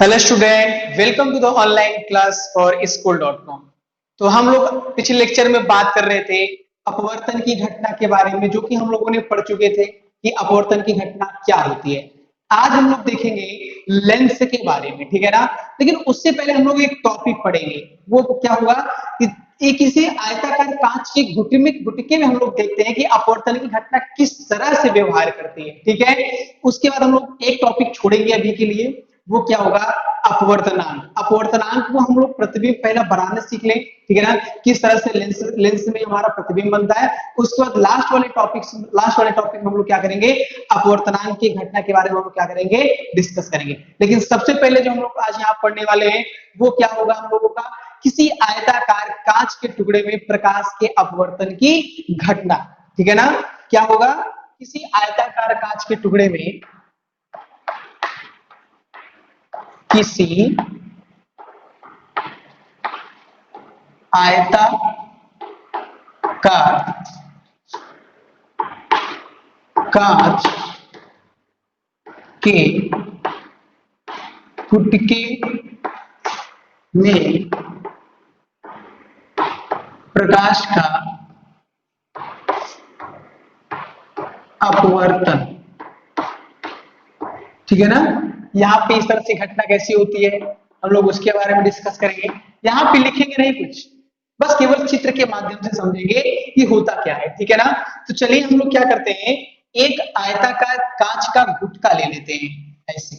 Hello student, welcome to the online class for school.com। तो हम लोग पिछले लेक्चर में बात कर रहे थे अपवर्तन की घटना के बारे में, जो कि हम लोगों ने पढ़ चुके थे कि अपवर्तन की घटना क्या होती है। आज हम लोग देखेंगे लेंस के बारे में, ठीक है ना। लेकिन उससे पहले हम लोग एक टॉपिक पढ़ेंगे। वो क्या होगा कि एक किसी आयताकार कांच के गुटके में हम लोग देखते हैं कि अपवर्तन की घटना किस तरह से व्यवहार करती है, ठीक है। उसके बाद हम लोग एक टॉपिक छोड़ेंगे अभी के लिए, वो क्या होगा, अपवर्तनांक। अपवर्तनांक को हम लोग प्रतिबिंब पहला बनाना सीख लें, ठीक है ना, किस तरह से लेंस में हमारा प्रतिबिंब बनता है। उसके बाद लास्ट वाले टॉपिक में हम लोग क्या करेंगे, अपवर्तनांक की घटना के बारे में हम लोग क्या करेंगे, डिस्कस करेंगे। लेकिन सबसे पहले जो हम लोग आज यहाँ पढ़ने वाले हैं वो क्या होगा, हम लोगों का किसी आयताकार कांच के टुकड़े में प्रकाश के अपवर्तन की घटना, ठीक है ना। क्या होगा, किसी आयताकार कांच के टुकड़े में किसी आयताकार कांच के गुटके में प्रकाश का अपवर्तन, ठीक है ना। यहाँ पे इस तरह से घटना कैसी होती है हम लोग उसके बारे में डिस्कस करेंगे। यहाँ पे लिखेंगे नहीं कुछ, बस केवल चित्र के माध्यम से समझेंगे कि होता क्या है, ठीक है ना। तो चलिए हम लोग क्या करते हैं, एक आयताकार कांच का गुटका ले लेते हैं ऐसे।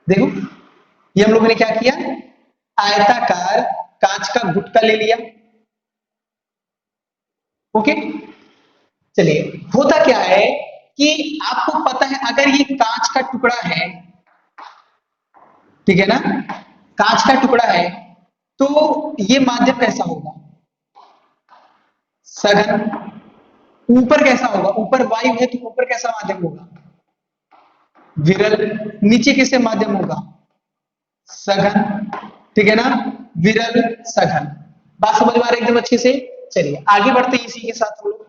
देखो ये हम लोगों ने क्या किया, आयताकार कांच का गुटका ले लिया। ओके, चलिए होता क्या है कि आपको पता है अगर ये कांच का टुकड़ा है, ठीक है ना, कांच का टुकड़ा है, तो ये माध्यम कैसा होगा, सघन। ऊपर कैसा होगा, ऊपर वायु है तो ऊपर कैसा माध्यम होगा, विरल। नीचे किससे माध्यम होगा, सघन, ठीक है ना, विरल सघन। बात समझ में आ रही है एकदम अच्छे से। चलिए आगे बढ़ते हैं इसी के साथ हम लोग।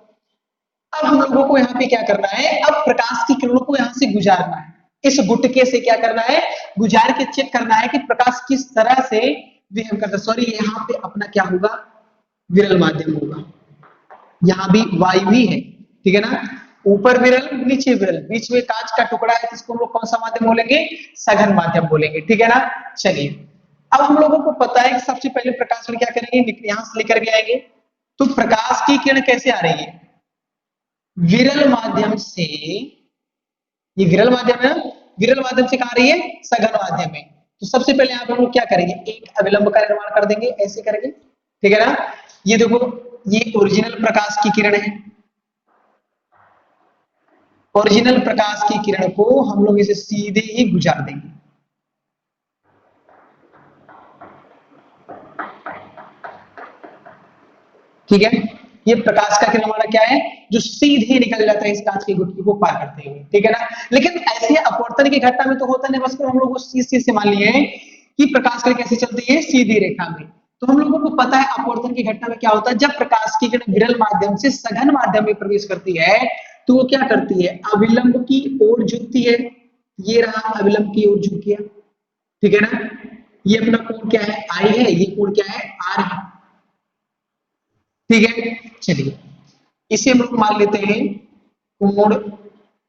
अब हम लोगों को यहाँ पे क्या करना है, अब प्रकाश की किरणों को यहाँ से गुजारना है, इस गुटके से क्या करना है, गुजार के चेक करना है कि प्रकाश किस तरह से विहंग करता है। सॉरी, यहाँ पे अपना क्या होगा, विरल माध्यम होगा। यहाँ भी वायु ही है, ठीक है ना, ऊपर विरल नीचे विरल, बीच में कांच का टुकड़ा है, जिसको हम लोग कौन सा माध्यम बोलेंगे, सघन माध्यम बोलेंगे, ठीक है ना। चलिए अब हम लोगों को पता है कि सबसे पहले प्रकाश क्या करेंगे, यहां से लेकर के आएंगे। तो प्रकाश की किरण कैसे आ रही है, विरल माध्यम से। ये विरल माध्यम है, विरल माध्यम से कहा रही है, सघन माध्यम में। तो सबसे पहले यहाँ पे हम लोग क्या करेंगे, एक अविलंब का निर्माण कर देंगे ऐसे करके, ठीक है ना। ये देखो, ये ओरिजिनल प्रकाश की किरण है। ओरिजिनल प्रकाश की किरण को हम लोग इसे सीधे ही गुजार देंगे, ठीक है। ये प्रकाश का किरण हमारा क्या है, जो सीधे निकल जाता है इस कांच की गुटकी को पार करते हुए, ठीक है ना। लेकिन ऐसे अपवर्तन की घटना में तो होता नहीं, बस हम लोग उस चीज से मान लिए हैं कि प्रकाश किरण कैसे चलती है, सीधी रेखा में। तो हम लोगों को पता है अपवर्तन की घटना में क्या होता है, जब प्रकाश की किरण विरल माध्यम से सघन माध्यम में प्रवेश करती है तो वो क्या करती है, अविलंब की ओर झुकती है। ये रहा अविलंब की ओर झुक गया, ठीक है ना। ये अपना कोण क्या है, आई है, ये कोण क्या है, आर है, ठीक है। चलिए इसे हम लोग मान लेते हैं कोण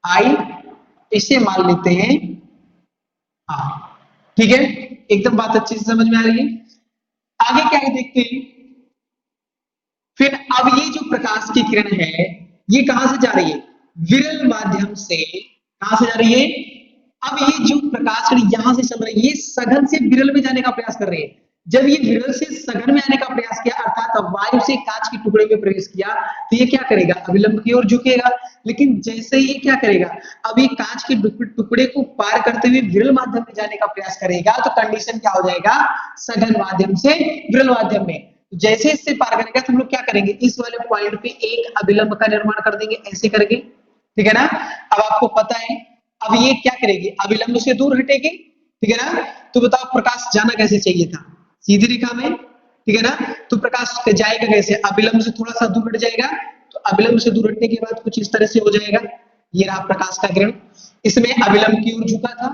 आई, इसे मान लेते हैं आर, ठीक है। एकदम बात अच्छे से समझ में आ रही है। आगे क्या है देखते हैं। फिर अब ये जो प्रकाश की किरण है ये कहां से जा रही है, विरल माध्यम से। कहां से जा रही है, अब ये जो प्रकाश किरण यहां से चल रही है, ये सघन से विरल में जाने का प्रयास कर रही है। जब ये विरल से सघन में आने का प्रयास किया, अर्थात वायु से कांच के टुकड़े में प्रवेश किया, तो ये क्या करेगा, अविलंब की ओर झुकेगा। लेकिन जैसे ही ये क्या करेगा, अब ये कांच के टुकड़े को पार करते हुए विरल माध्यम में जाने का प्रयास करेगा, तो कंडीशन क्या हो जाएगा, सघन माध्यम से विरल माध्यम में। जैसे इससे पार करेगा तो हम लोग क्या करेंगे, इस वाले पॉइंट पे एक अविलंब का निर्माण कर देंगे ऐसे करके, ठीक है ना। अब आपको पता है अब ये क्या करेगी, अविलंब से दूर हटेगी, ठीक है ना। तो बताओ प्रकाश जाना कैसे चाहिए था, सीधी रेखा में, ठीक है ना। तो प्रकाश जाएगा कैसे, अविलंब से थोड़ा सा दूर हट जाएगा, तो अविलंब से दूर हटने के बाद कुछ इस तरह से हो जाएगा। ये रहा प्रकाश का किरण, इसमें अविलंब की ओर झुका था,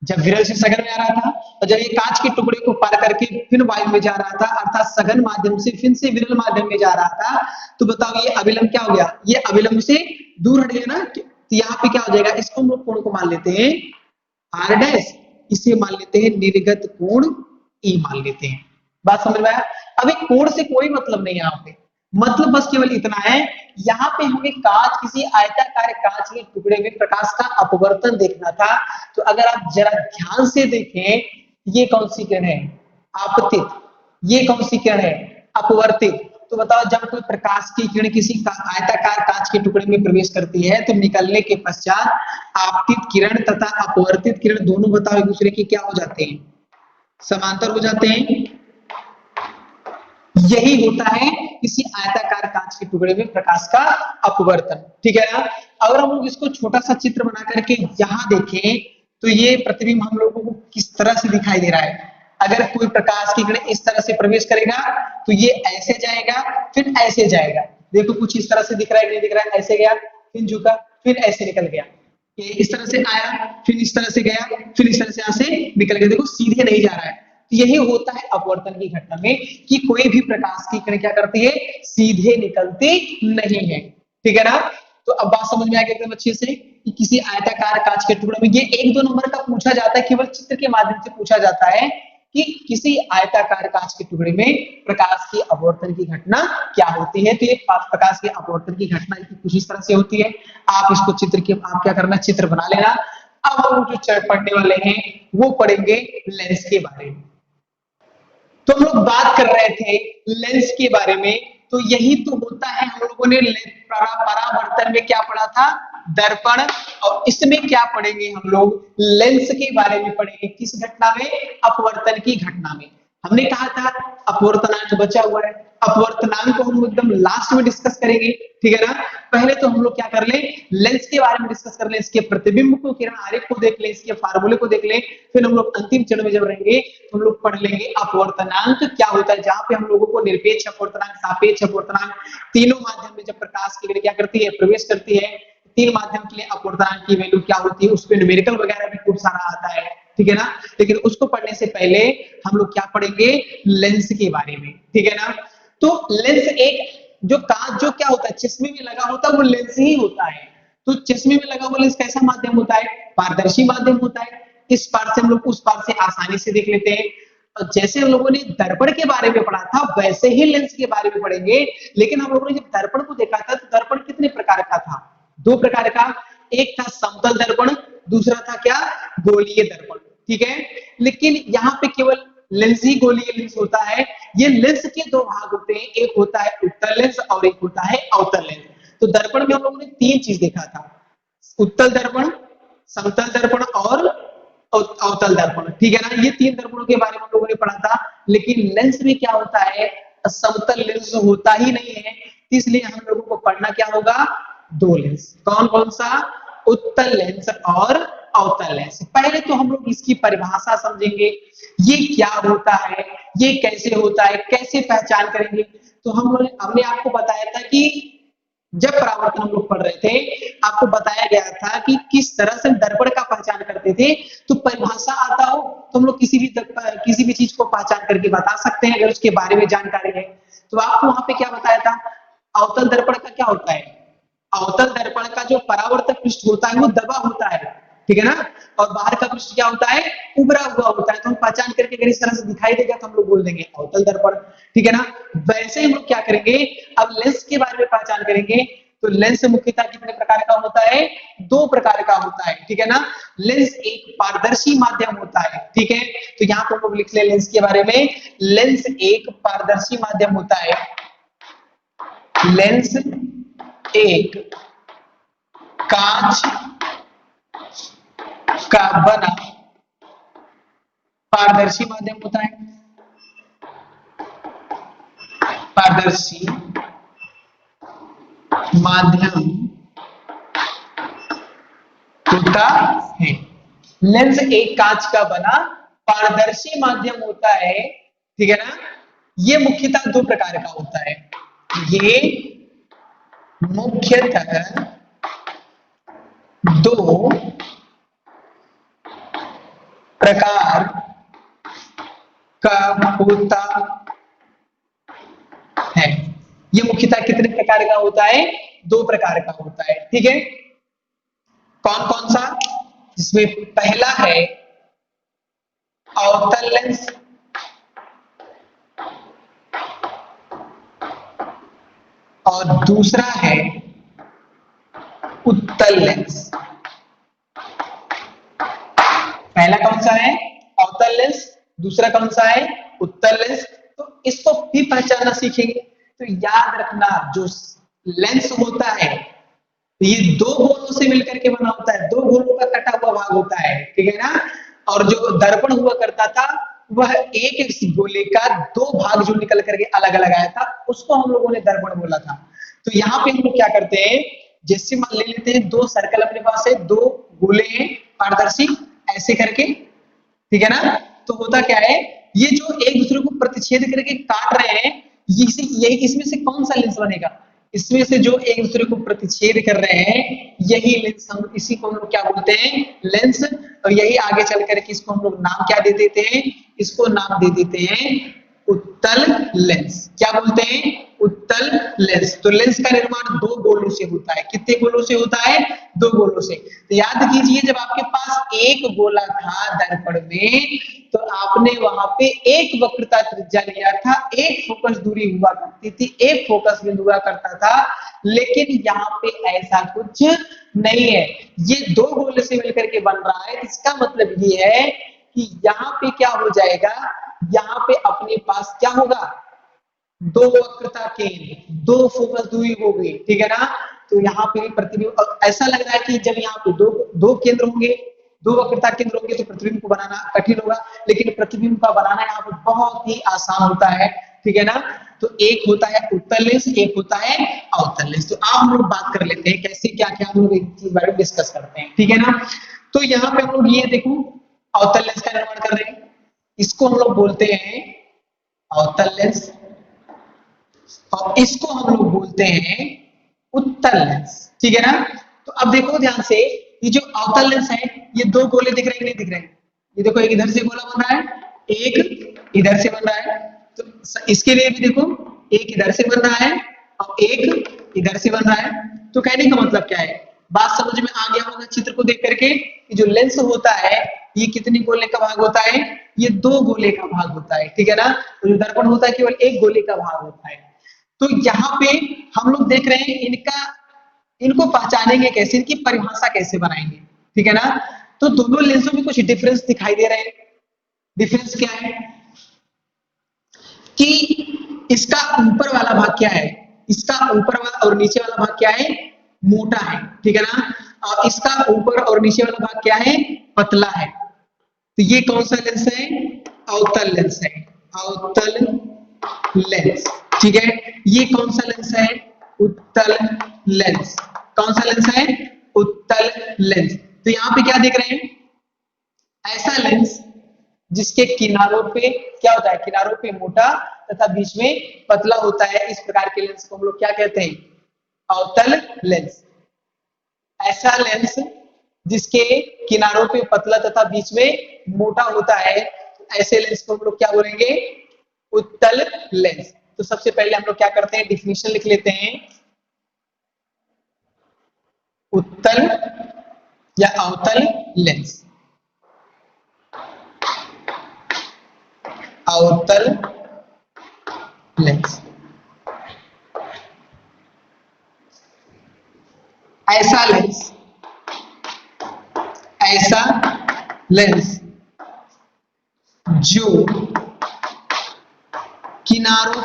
जब विरल से सघन में आ रहा था, और जब ये कांच के टुकड़े को पार करके फिर वायु में जा रहा था, अर्थात सघन माध्यम से फिर से विरल माध्यम में जा रहा था, तो बताओ ये अविलंब क्या हो गया, ये अविलंब से दूर हट गया ना, तो यहाँ पे क्या हो जाएगा, इसको हम लोग कोण को मान लेते हैं आर डैश, इसे मान लेते हैं निर्गत कोण ई मान लेते हैं। बात समझ में आया। अब एक कोण से कोई मतलब नहीं यहाँ पे, मतलब बस केवल इतना है, यहाँ पे हमें कांच, किसी आयताकार कांच के टुकड़े में प्रकाश का अपवर्तन देखना था। तो अगर आप जरा ध्यान से देखें, ये कौन सी किरण है, आपतित, ये कौन सी किरण है, अपवर्तित। तो बताओ जब कोई प्रकाश की किरण किसी आयताकार कांच के टुकड़े में प्रवेश करती है, तो निकलने के पश्चात आपतित किरण तथा अपवर्तित किरण दोनों बताओ एक दूसरे के क्या हो जाते हैं, समांतर हो जाते हैं। यही होता है किसी आयताकार कांच के टुकड़े में प्रकाश का अपवर्तन, ठीक है ना। अगर हम लोग इसको छोटा सा चित्र बना करके यहां देखें, तो ये प्रतिबिंब हम लोगों को किस तरह से दिखाई दे रहा है। अगर कोई प्रकाश की किरण इस तरह से प्रवेश करेगा, तो ये ऐसे जाएगा, फिर ऐसे जाएगा। देखो कुछ इस तरह से दिख रहा है, नहीं दिख रहा है, ऐसे गया, फिर झुका, फिर ऐसे निकल गया। ये इस तरह से आया, फिर इस तरह से गया, फिर इस तरह से यहाँ से निकल गया। देखो सीधे नहीं जा रहा है। यही होता है अपवर्तन की घटना में, कि कोई भी प्रकाश की किरण क्या करती है, सीधे निकलती नहीं है, ठीक है ना। तो अब बात समझ में आ गई एकदम अच्छे से, कि किसी आयताकार कांच के टुकड़े में, ये 1-2 नंबर का पूछा जाता है, केवल चित्र के माध्यम से पूछा जाता है कि किसी आयताकार कांच के टुकड़े में प्रकाश की अपवर्तन की घटना क्या होती है। तो ये प्रकाश की अपवर्तन की घटना कुछ इस तरह से होती है। आप इसको चित्र के, आप क्या करना, चित्र बना लेना। अब हम जो पढ़ने वाले हैं वो पढ़ेंगे लेंस के बारे में। तो हम लोग बात कर रहे थे लेंस के बारे में, तो यही तो होता है, हम लोगों ने परावर्तन में क्या पढ़ा था, दर्पण, और इसमें क्या पढ़ेंगे हम लोग, लेंस के बारे में पढ़ेंगे। किस घटना में, अपवर्तन की घटना में। हमने कहा था अपवर्तनांक बचा हुआ है, अपवर्तनांक को हम एकदम लास्ट में डिस्कस करेंगे, ठीक है ना। पहले तो हम लोग क्या कर ले, लेंस के बारे में डिस्कस कर ले, इसके प्रतिबिंब को, किरण आरेख को देख ले, इसके फार्मूले को देख ले, फिर हम लोग अंतिम चरण में जब रहेंगे तो हम लोग पढ़ लेंगे अपवर्तनांक क्या होता है, जहां पे हम लोगों को निरपेक्ष अपवर्तनांक, सापेक्ष अपवर्तनांक, तीनों माध्यम में जब प्रकाश की किरण क्या करती है, प्रवेश करती है, तीन माध्यम के लिए अपवर्तनांक की वैल्यू क्या होती है, उस पर न्यूमेरिकल वगैरह भी खूब सारा आता है, ठीक है ना। लेकिन उसको पढ़ने से पहले हम लोग क्या पढ़ेंगे, लेंस के बारे में, ठीक है ना। तो लेंस एक जो कांच जो क्या होता है, चश्मे में लगा होता है, वो लेंस ही होता है। तो चश्मे में लगा हुआ लेंस कैसा माध्यम होता है, पारदर्शी माध्यम होता है। इस पार से हम लोग उस पार से आसानी से देख लेते हैं। और जैसे हम लोगों ने दर्पण के बारे में पढ़ा था, वैसे ही लेंस के बारे में पढ़ेंगे। लेकिन हम लोगों ने जब दर्पण को देखा था, तो दर्पण कितने प्रकार का था, 2 प्रकार का। एक था समतल दर्पण, दूसरा था क्या, गोलीय दर्पण, ठीक है। लेकिन यहाँ पे केवल लेंस ही गोलीय लेंस होता है। ये लेंस के 2 भाग होते हैं, एक होता है उत्तल लेंस और एक होता है अवतल लेंस। तो दर्पण में हम लोगों ने 3 चीज देखा था, उत्तल दर्पण, समतल दर्पण और अवतल दर्पण, ठीक है ना। ये 3 दर्पणों के बारे में हम लोगों ने पढ़ा था। लेकिन लेंस में क्या होता है, समतल लेंस होता ही नहीं है, इसलिए हम लोगों को पढ़ना क्या होगा, 2 लेंस। कौन कौन सा, उत्तल लेंस और अवतल लेंस। पहले तो हम लोग इसकी परिभाषा समझेंगे, ये क्या होता है, ये कैसे होता है, कैसे पहचान करेंगे। तो हमने आपको बताया था कि जब परावर्तन हम लोग पढ़ रहे थे, आपको बताया गया था कि किस तरह से दर्पण का पहचान करते थे। तो परिभाषा आता हो तो हम लोग किसी भी चीज को पहचान करके बता सकते हैं, अगर उसके बारे में जानकारी है। तो आपको वहां पे क्या बताया था, अवतल दर्पण का क्या होता है, अवतल दर्पण का जो परावर्तक पृष्ठ होता है वो दबा होता है, ठीक है ना। और बाहर का पृष्ठ क्या होता है, उभरा हुआ होता है। तो हम पहचान करके अगर इस तरह से दिखाई देगा तो हम लोग बोल देंगे अवतल दर्पण, ठीक है ना। वैसे हम लोग क्या करेंगे, अब लेंस के बारे में पहचान करेंगे। तो लेंस मुख्यतः कितने प्रकार का होता है, 2 प्रकार का होता है, ठीक है ना। लेंस एक पारदर्शी माध्यम होता है, ठीक है। तो यहाँ पर हम लोग लिख ले लेंस के बारे में, लेंस एक पारदर्शी माध्यम होता है। लेंस एक कांच का बना पारदर्शी माध्यम होता है, पारदर्शी माध्यम होता है। लेंस एक कांच का बना पारदर्शी माध्यम होता है, ठीक है ना। ये मुख्यतः 2 प्रकार का होता है। ये मुख्यतः 2 प्रकार का होता है। ये मुख्यतः कितने प्रकार का होता है? 2 प्रकार का होता है। ठीक है, कौन कौन सा? जिसमें पहला है अवतल लेंस और दूसरा है उत्तल लेंस। पहला कौन सा है? अवतल लेंस। दूसरा कौन सा है? उत्तल लेंस। तो इसको भी पहचानना सीखेंगे। तो याद रखना, जो लेंस होता है तो ये 2 गोलों से मिलकर के बना होता है, 2 गोलों का कटा हुआ भाग होता है। ठीक है ना? और जो दर्पण हुआ करता था वह एक गोले का 2 भाग जो निकल करके अलग अलग आया था, उसको हम लोगों ने दर्पण बोला था। तो यहाँ पे हम लोग क्या करते हैं, जैसे मान ले लेते हैं 2 सर्कल अपने पास है, 2 गोले हैं पारदर्शी, ऐसे करके। ठीक है ना? तो होता क्या है, ये जो एक दूसरे को प्रतिच्छेद करके काट रहे हैं, यही इसमें से कौन सा लेंस बनेगा? इसमें से जो एक दूसरे को प्रतिच्छेद कर रहे हैं यही लेंस, हम इसी को हम लोग क्या बोलते हैं? लेंस। और यही आगे चल करके इसको हम लोग नाम क्या दे देते हैं? इसको नाम दे देते हैं उत्तल लेंस। क्या बोलते हैं? उत्तल लेंस। तो लेंस का निर्माण 2 गोलों से होता है। कितने गोलों से होता है? 2 गोलों से। तो याद कीजिए, जब आपके पास एक गोला था दर्पण में, तो आपने वहां पे एक वक्रता त्रिज्या लिया था, एक फोकस दूरी हुआ करती थी, एक फोकस बिंदु हुआ करता था। लेकिन यहाँ पे ऐसा कुछ नहीं है, ये 2 गोले से मिलकर के बन रहा है। इसका मतलब ये है कि यहाँ पे क्या हो जाएगा, यहाँ पे अपने पास क्या होगा? 2 वक्रता केंद्र, 2 फोकस दूरी हो गई। ठीक है ना? तो यहाँ पे प्रतिबिंब ऐसा लग रहा है कि जब यहाँ पे दो केंद्र होंगे, 2 वक्रता केंद्र होंगे, तो प्रतिबिंब को बनाना कठिन होगा, लेकिन प्रतिबिंब का बनाना यहाँ पे बहुत ही आसान होता है। ठीक है ना? तो एक होता है उत्तल लेंस, एक होता है अवतल लेंस। तो आप हम लोग बात कर लेते हैं कैसे क्या क्या हम लोग एक चीज बारे में डिस्कस करते हैं। ठीक है ना? तो यहाँ पे हम लोग ये देखो अवतल लेंस का निर्माण कर रहे हैं, इसको हम लोग बोलते हैं अवतल लेंस, और इसको हम लोग बोलते हैं उत्तल लेंस। ठीक है ना? तो अब देखो ध्यान से, ये जो अवतल लेंस है, ये 2 गोले दिख रहे हैं कि नहीं दिख रहे हैं? ये देखो, एक इधर से गोला बन रहा है, एक इधर से बन रहा है। तो इसके लिए भी देखो, एक इधर से बन रहा है और एक इधर से बन रहा है। तो कहने का मतलब क्या है? बात समझ में आ गया होगा चित्र को देख करके कि जो लेंस होता है ये कितने गोले का भाग होता है? ये 2 गोले का भाग होता है। ठीक है ना? तो जो दर्पण होता है केवल 1 गोले का भाग होता है। तो यहाँ पे हम लोग देख रहे हैं इनको पहचानेंगे कैसे, इनकी परिभाषा कैसे बनाएंगे। ठीक है ना? तो दोनों लेंसों में कुछ डिफरेंस दिखाई दे रहे हैं। डिफरेंस क्या है कि इसका ऊपर वाला भाग क्या है? इसका ऊपर वाला और नीचे वाला भाग क्या है? मोटा है। ठीक है ना? और इसका ऊपर और नीचे वाला भाग क्या है? पतला है। तो ये कौन सा लेंस है? अवतल लेंस है। अवतल लेंस। ठीक है? ये कौन सा लेंस है? उत्तल लेंस। कौन सा लेंस है? उत्तल लेंस। तो यहाँ पे क्या देख रहे हैं? ऐसा लेंस जिसके किनारों पे क्या होता है? किनारों पे मोटा तथा बीच में पतला होता है। इस प्रकार के लेंस को हम लोग क्या कहते हैं? अवतल लेंस। ऐसा लेंस जिसके किनारों पे पतला तथा बीच में मोटा होता है, ऐसे लेंस को हम लोग क्या बोलेंगे? उत्तल लेंस। तो सबसे पहले हम लोग क्या करते हैं? डिफिनेशन लिख लेते हैं। उत्तल या अवतल लेंस। अवतल लेंस ऐसा लेंस, ऐसा लेंस जो किनारों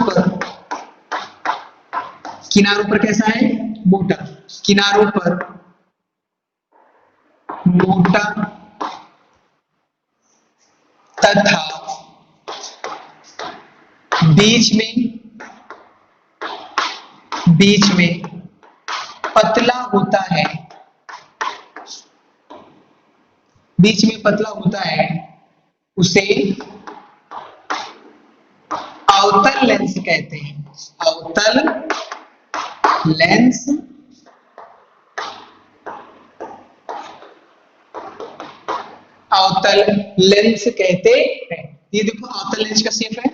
पर कैसा है? मोटा। किनारों पर मोटा तथा बीच में पतला होता है। बीच में पतला होता है, उसे अवतल लेंस कहते हैं। अवतल लेंस अवतल लेंस कहते हैं। ये देखो अवतल लेंस का शेप है,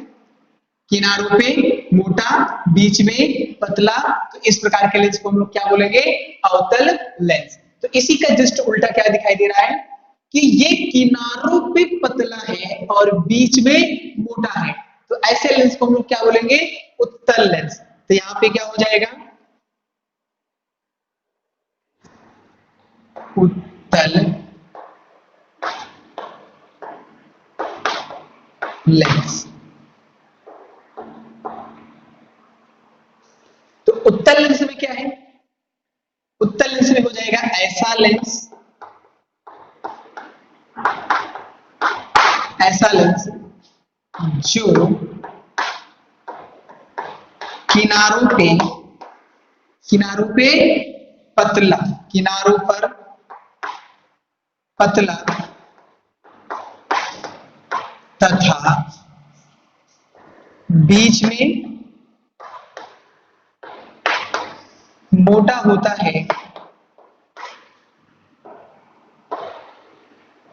किनारों पे मोटा, बीच में पतला, तो इस प्रकार के लेंस को हम लोग क्या बोलेंगे, अवतल लेंस। तो इसी का जस्ट उल्टा क्या दिखाई दे रहा है कि ये किनारों पे पतला है और बीच में मोटा है, तो ऐसे लेंस को हम लोग क्या बोलेंगे, उत्तल लेंस। तो यहाँ पे क्या हो जाएगा, उत्तल लेंस। तो उत्तल लेंस में क्या है, उत्तल लेंस में हो जाएगा ऐसा लेंस, ऐसा लेंस जो किनारों पे पतला, किनारों पर पतला तथा बीच में मोटा होता है,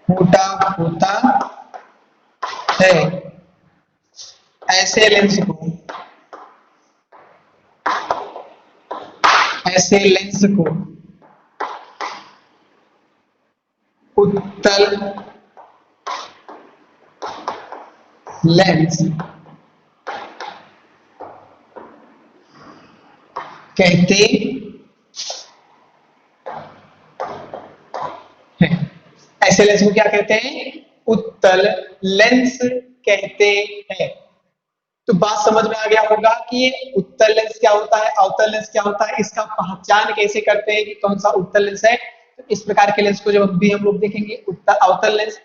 मोटा होता है, ऐसे लेंस को, ऐसे लेंस को उत्तल लेंस कहते हैं। ऐसे लेंस को क्या कहते हैं, उत्तल लेंस कहते हैं। तो बात समझ में आ गया होगा कि ये उत्तल लेंस क्या होता है, अवतल लेंस क्या होता है, इसका पहचान कैसे करते हैं कि कौन सा उत्तल लेंस है। तो इस प्रकार के लेंस को जब भी हम लोग देखेंगे अवतल लेंस,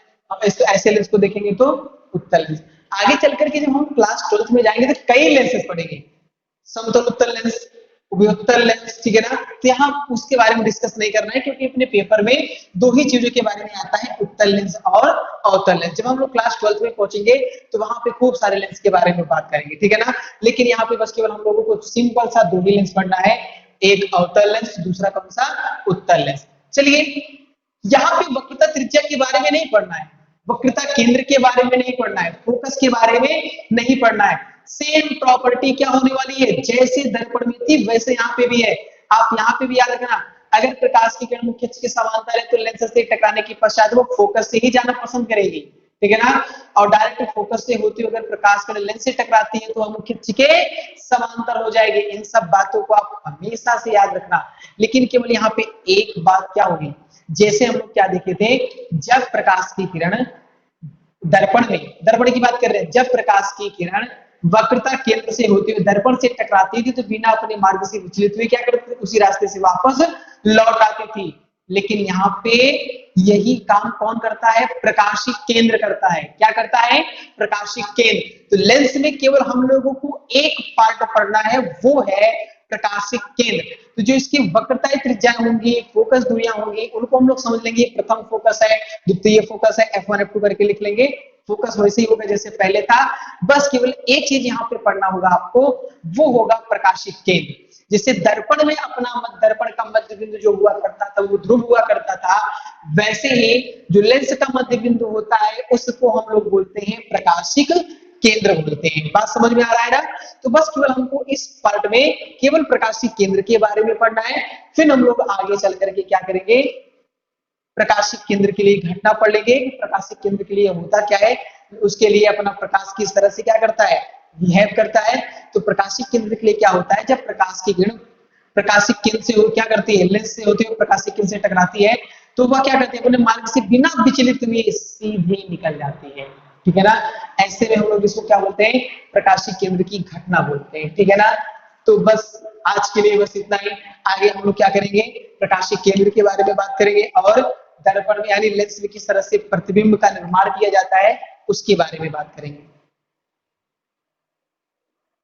ऐसे लेंस को देखेंगे तो उत्तल लेंस। आगे चल करके जब हम क्लास 12th में जाएंगे तो कई लेंसेस पढ़ेंगे, समतल उत्तल लेंस, उभयोत्तल लेंस, ठीक है ना। तो यहाँ उसके बारे में डिस्कस नहीं करना है क्योंकि अपने पेपर में दो ही चीजों के बारे में आता है, उत्तल लेंस और अवतल लेंस। जब हम लोग क्लास 12th में पहुंचेंगे तो वहां पे खूब सारे लेंस के बारे में बात करेंगे, ठीक है ना। लेकिन यहाँ पे बस केवल हम लोगों को सिंपल सा दो ही लेंस पढ़ना है, एक अवतल लेंस, दूसरा कौन सा, उत्तल लेंस। चलिए, यहाँ पे वक्रता त्रिज्या के बारे में नहीं पढ़ना है, वक्रता केंद्र के बारे में नहीं पढ़ना है, फोकस के बारे में नहीं पढ़ना है। सेम प्रॉपर्टी क्या होने वाली है, जैसे दर्पण में थी वैसे यहाँ पे भी है। आप यहाँ पे भी याद रखना, अगर प्रकाश की किरण मुख्य अक्ष के समांतर है तो लेंस से टकराने के पश्चात वो फोकस से ही जाना पसंद करेगी, ठीक है ना। और डायरेक्ट फोकस से होती हुई अगर प्रकाश किरण लेंस से टकराती है तो वह मुख्य अक्ष के समांतर हो जाएगी। इन सब बातों को आप हमेशा से याद रखना। लेकिन केवल यहाँ पे एक बात क्या होगी, जैसे हम लोग क्या देखे थे, जब प्रकाश की किरण दर्पण में, दर्पण की बात कर रहे हैं, जब प्रकाश की किरण वक्रता केंद्र से होती हुई दर्पण से टकराती थी तो बिना अपने मार्ग से विचलित हुए क्या करती थी, उसी रास्ते से वापस लौट आती थी। लेकिन यहाँ पे यही काम कौन करता है, प्रकाशिक केंद्र करता है। क्या करता है, प्रकाशिक केंद्र। तो लेंस में केवल हम लोगों को एक पार्ट पढ़ना है, वो है प्रकाशिक केंद्र। तो जो इसकी वक्रताएं त्रिज्याएं होंगी, फोकस दूरियां होंगी, उनको हम लोग समझ लेंगे। प्रथम फोकस है, द्वितीय फोकस है, F1 F2 करके लिख लेंगे। फोकस वैसे ही होगा जैसे पहले था, बस केवल एक चीज यहाँ पे पढ़ना होगा आपको, वो होगा प्रकाशिक केंद्र। जैसे दर्पण में अपना दर्पण का मध्य बिंदु जो हुआ करता था वो ध्रुव हुआ करता था, वैसे ही जो लेंस का मध्य बिंदु होता है उसको हम लोग बोलते हैं प्रकाशिक केंद्र बोलते हैं। बात समझ में आ रहा है ना। तो बस केवल हमको इस पार्ट में केवल प्रकाशिक केंद्र के बारे में पढ़ना है, फिर हम लोग आगे चल करके क्या करेंगे, प्रकाशिक केंद्र के लिए घटना पढ़ लेंगे। प्रकाशिक केंद्र के लिए होता क्या है, उसके लिए अपना प्रकाश किस तरह से क्या करता है, बिहेव करता है। तो प्रकाशिक केंद्र के लिए क्या होता है, जब प्रकाश की किरण प्रकाशिक केंद्र से क्या करती है, लेंस से होती हुई प्रकाशिक केंद्र से टकराती है तो वह क्या करती है, अपने मार्ग से बिना विचलित हुए सीधे निकल जाती है, ठीक है ना। ऐसे में हम लोग इसको क्या बोलते हैं, प्रकाशिक केंद्र की घटना बोलते हैं, ठीक है ना। तो बस आज के लिए बस इतना ही। आगे हम लोग क्या करेंगे, प्रकाशिक केंद्र के बारे में बात करेंगे और दर्पण में यानी लेंस में किस तरह से प्रतिबिंब का निर्माण किया जाता है उसके बारे में बात करेंगे।